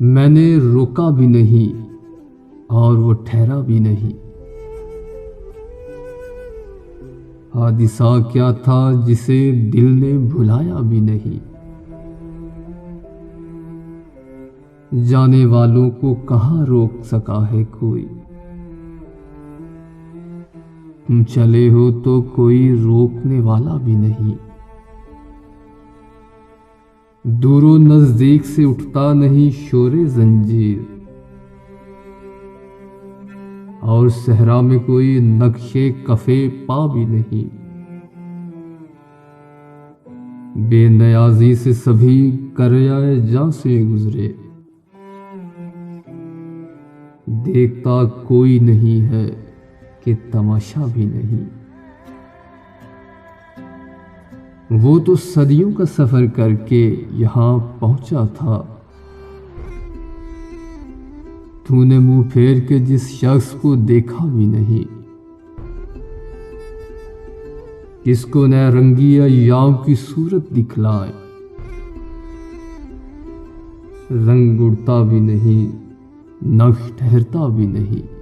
میں نے روکا بھی نہیں اور وہ ٹھہرا بھی نہیں۔ حادثہ کیا تھا جسے دل نے بھلایا بھی نہیں۔ جانے والوں کو کہاں روک سکا ہے کوئی، تم چلے ہو تو کوئی روکنے والا بھی نہیں۔ دور و نزدیک سے اٹھتا نہیں شور زنجیر، اور صحرا میں کوئی نقش کفے پا بھی نہیں۔ بے نیازی سے سبھی قریائے جاں سے گزرے، دیکھتا کوئی نہیں ہے کہ تماشا بھی نہیں۔ وہ تو صدیوں کا سفر کر کے یہاں پہنچا تھا، تو نے منہ پھیر کے جس شخص کو دیکھا بھی نہیں۔ کس کو نہ رنگی ایام کی صورت دکھلائے، رنگ اڑتا بھی نہیں، نقش ٹھہرتا بھی نہیں۔